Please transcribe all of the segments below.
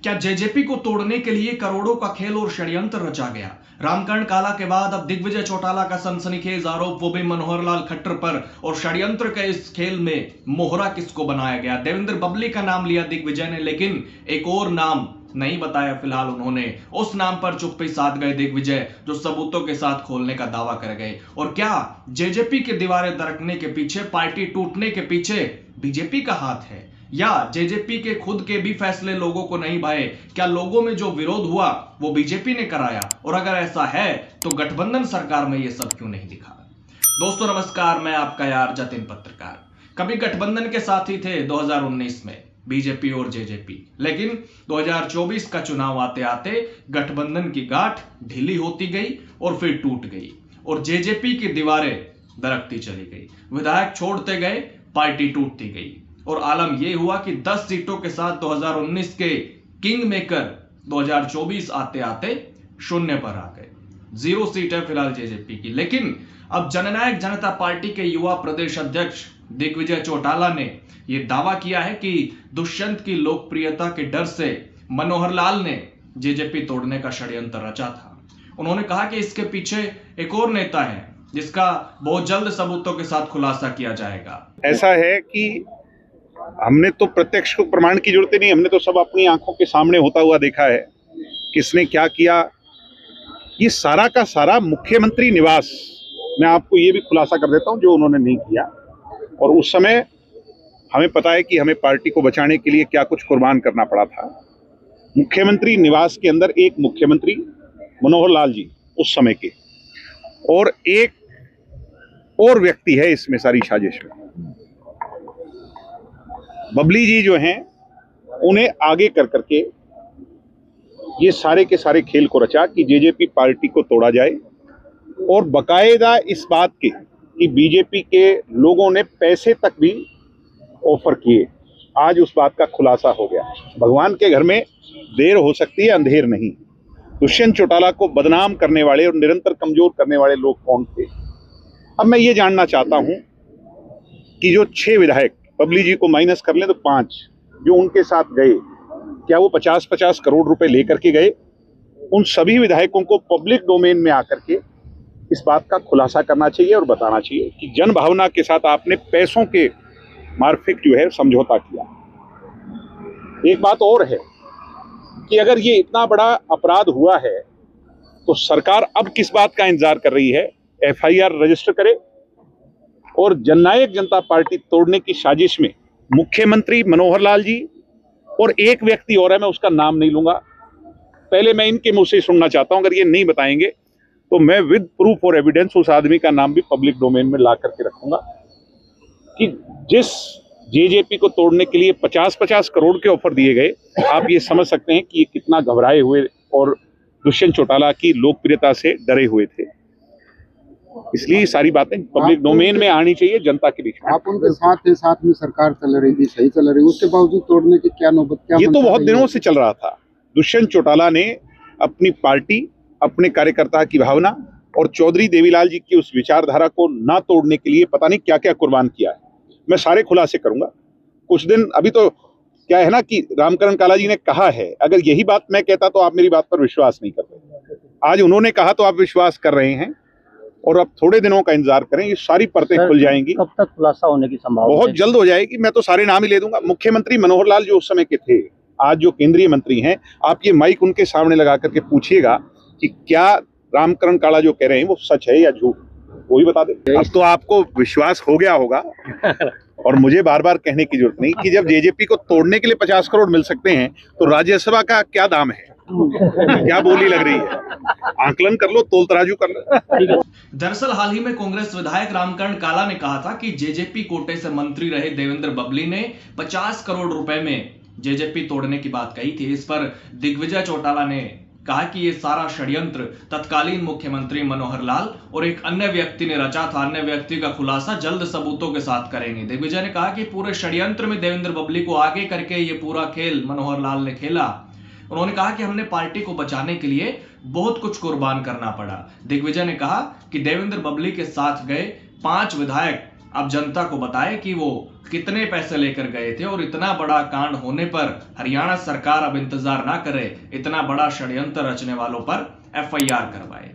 क्या जेजेपी को तोड़ने के लिए करोड़ों का खेल और षड्यंत्र रचा गया? रामकरण काला के बाद अब दिग्विजय चौटाला का सनसनीखेज आरोप, वो भी मनोहर लाल खट्टर पर, और षड्यंत्र के इस खेल में मोहरा किसको बनाया गया? देवेंद्र बबली का नाम लिया दिग्विजय ने, लेकिन एक और नाम नहीं बताया फिलहाल उन्होंने। उस नाम पर चुप्पी साध गए दिग्विजय, जो सबूतों के साथ खोलने का दावा कर गए। और क्या जेजेपी के दीवारें दरकने के पीछे, पार्टी टूटने के पीछे बीजेपी का हाथ है, या जेजेपी के खुद के भी फैसले लोगों को नहीं भाए? क्या लोगों में जो विरोध हुआ वो बीजेपी ने कराया? और अगर ऐसा है तो गठबंधन सरकार में ये सब क्यों नहीं दिखा? दोस्तों नमस्कार, मैं आपका यार जतिन पत्रकार। कभी गठबंधन के साथी थे 2019 में बीजेपी और जेजेपी, लेकिन 2024 का चुनाव आते आते गठबंधन की गांठ ढीली होती गई और फिर टूट गई, और जेजेपी की दीवारें दरकती चली गई, विधायक छोड़ते गए, पार्टी टूटती गई, और आलम यह हुआ कि 10 सीटों के साथ 2019 के किंग मेकर 2024 आते आते शून्य पर आ गए। 0 सीट है फिलहाल जेजेपी की। लेकिन अब जननायक जनता पार्टी के युवा प्रदेश अध्यक्ष दिग्विजय चौटाला ने यह दावा किया है कि दुष्यंत की लोकप्रियता के डर से मनोहर लाल ने जेजेपी तोड़ने का षड्यंत्र रचा था। उन्होंने कहा कि इसके पीछे एक और नेता है, जिसका बहुत जल्द सबूतों के साथ खुलासा किया जाएगा। ऐसा है कि हमने तो प्रत्यक्ष को प्रमाण की जरूरत नहीं, हमने तो सब अपनी आंखों के सामने होता हुआ देखा है किसने क्या किया। ये सारा का सारा मुख्यमंत्री निवास, मैं आपको ये भी खुलासा कर देता हूं जो उन्होंने नहीं किया। और उस समय हमें पता है कि हमें पार्टी को बचाने के लिए क्या कुछ कुर्बान करना पड़ा था। मुख्यमंत्री निवास के अंदर एक मुख्यमंत्री मनोहर लाल जी उस समय के, और एक और व्यक्ति है इसमें सारी साजिश में, बबली जी जो हैं, उन्हें आगे कर करके ये सारे के सारे खेल को रचा कि जेजेपी पार्टी को तोड़ा जाए, और बकायदा इस बात के कि बीजेपी के लोगों ने पैसे तक भी ऑफर किए। आज उस बात का खुलासा हो गया। भगवान के घर में देर हो सकती है, अंधेर नहीं। दुष्यंत चौटाला को बदनाम करने वाले और निरंतर कमजोर करने वाले लोग कौन थे? अब मैं ये जानना चाहता हूं कि जो 6 विधायक, बबली जी को माइनस कर लें तो 5 जो उनके साथ गए, क्या वो 50-50 करोड़ रुपए लेकर के गए? उन सभी विधायकों को पब्लिक डोमेन में आकर के इस बात का खुलासा करना चाहिए और बताना चाहिए कि जन भावना के साथ आपने पैसों के मार्फिक जो है समझौता किया। एक बात और है कि अगर ये इतना बड़ा अपराध हुआ है तो सरकार अब किस बात का इंतजार कर रही है? FIR रजिस्टर करे, और जननायक जनता पार्टी तोड़ने की साजिश में मुख्यमंत्री मनोहर लाल जी और एक व्यक्ति और है, मैं उसका नाम नहीं लूंगा, पहले मैं इनके मुंह से सुनना चाहता हूं। अगर ये नहीं बताएंगे तो मैं विद प्रूफ और एविडेंस उस आदमी का नाम भी पब्लिक डोमेन में ला करके रखूंगा कि जिस जेजेपी को तोड़ने के लिए 50-50 करोड़ के ऑफर दिए गए, आप ये समझ सकते हैं कि ये कितना घबराए हुए और दुष्यंत चौटाला की लोकप्रियता से डरे हुए थे। इसलिए सारी बातें पब्लिक डोमेन में आनी चाहिए, जनता के बीच में। आप उनके साथ थे, साथ में सरकार चल रही थी, सही चल रही, उसके बावजूद तोड़ने की क्या नौबत? क्या ये तो बहुत दिनों से चल रहा था। दुष्यंत चौटाला ने अपनी पार्टी, अपने कार्यकर्ता की भावना और चौधरी देवीलाल जी की उस विचारधारा को ना तोड़ने के लिए पता नहीं क्या क्या कुर्बान किया है। मैं सारे खुलासे करूंगा कुछ दिन। अभी तो क्या है ना कि रामकरण काला जी ने कहा है, अगर यही बात मैं कहता तो आप मेरी बात पर विश्वास नहीं करते। आज उन्होंने कहा तो आप विश्वास कर रहे हैं, और अब थोड़े दिनों का इंतजार करें, ये सारी परतें खुल जाएंगी। कब तक खुलासा होने की संभावना? बहुत जल्द हो जाएगी। मैं तो सारे नाम ही ले दूंगा। मुख्यमंत्री मनोहर लाल जो उस समय के थे, आज जो केंद्रीय मंत्री हैं, आप ये माइक उनके सामने लगा करके पूछिएगा कि क्या रामकरण काला जो कह रहे हैं वो सच है या झूठ, वो ही बता दे। अब तो आपको विश्वास हो गया होगा और मुझे बार बार कहने की जरूरत नहीं कि जब जेजेपी को तोड़ने के लिए 50 करोड़ मिल सकते हैं तो राज्यसभा का क्या दाम है, क्या बोली लग रही है? आकलन कर लो, तोल तराजू कर लो। दरअसल हाल ही में कांग्रेस विधायक रामकरण काला ने कहा था कि जेजेपी कोटे से मंत्री रहे देवेंद्र बबली ने 50 करोड़ रुपए में जेजेपी तोड़ने की बात कही थी। इस पर दिग्विजय चौटाला ने कहा कि यह सारा षड्यंत्र तत्कालीन मुख्यमंत्री मनोहर लाल और एक अन्य व्यक्ति ने रचा था। अन्य व्यक्ति का खुलासा जल्द सबूतों के साथ करेंगे। दिग्विजय ने कहा कि पूरे षड्यंत्र में देवेंद्र बबली को आगे करके ये पूरा खेल मनोहर लाल ने खेला। उन्होंने कहा कि हमने पार्टी को बचाने के लिए बहुत कुछ कुर्बान करना पड़ा। दिग्विजय ने कहा कि देवेंद्र बबली के साथ गए 5 विधायक अब जनता को बताए कि वो कितने पैसे लेकर गए थे और इतना बड़ा कांड होने पर हरियाणा सरकार अब इंतजार ना करे, इतना बड़ा षड्यंत्र रचने वालों पर एफआईआर करवाए।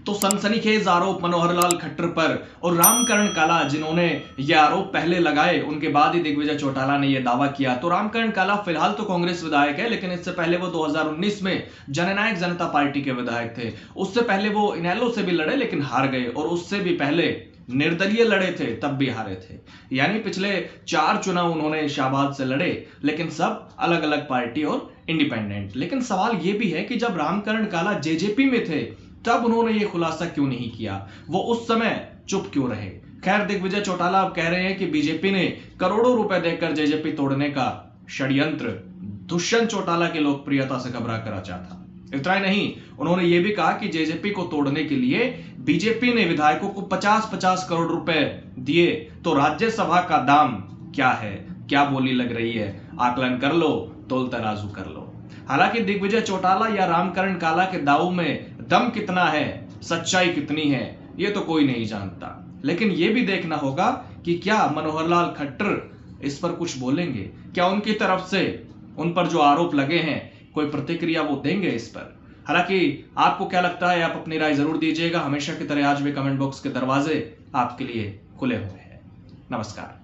तो सनसनीखेज आरोप मनोहर लाल खट्टर पर और रामकरण काला, जिन्होंने ये आरोप पहले लगाए, उनके बाद ही दिग्विजय चौटाला ने यह दावा किया। तो रामकरण काला फिलहाल तो कांग्रेस विधायक है, लेकिन इससे पहले वो 2019 में जननायक जनता पार्टी के विधायक थे। उससे पहले वो इनेलो से भी लड़े लेकिन हार गए, और उससे भी पहले निर्दलीय लड़े थे, तब भी हारे थे। यानी पिछले 4 चुनाव उन्होंने शाहबाद से लड़े, लेकिन सब अलग अलग पार्टी और इंडिपेंडेंट। लेकिन सवाल यह भी है कि जब रामकरण काला जेजेपी में थे तब उन्होंने ये खुलासा क्यों नहीं किया, वो उस समय चुप क्यों रहे। खैर, दिग्विजय चौटाला अब कह रहे हैं कि बीजेपी ने करोड़ों रुपए देकर जेजेपी तोड़ने का षड्यंत्र दुष्यंत चौटाला की लोकप्रियता से घबरा कर रचा था। इतना ही नहीं, उन्होंने ये भी कहा कि जेजेपी को तोड़ने के लिए बीजेपी ने विधायकों को 50-50 करोड़ रुपए दिए। तो राज्यसभा का दाम क्या है, क्या बोली लग रही है, आकलन कर लो, तोल तराजू कर लो। हालांकि दिग्विजय चौटाला या रामकरण काला के दावों में दम कितना है, सच्चाई कितनी है, ये तो कोई नहीं जानता। लेकिन यह भी देखना होगा कि क्या मनोहर लाल खट्टर इस पर कुछ बोलेंगे, क्या उनकी तरफ से उन पर जो आरोप लगे हैं कोई प्रतिक्रिया वो देंगे इस पर। हालांकि आपको क्या लगता है, आप अपनी राय जरूर दीजिएगा। हमेशा की तरह आज भी कमेंट बॉक्स के दरवाजे आपके लिए खुले हुए हैं। नमस्कार।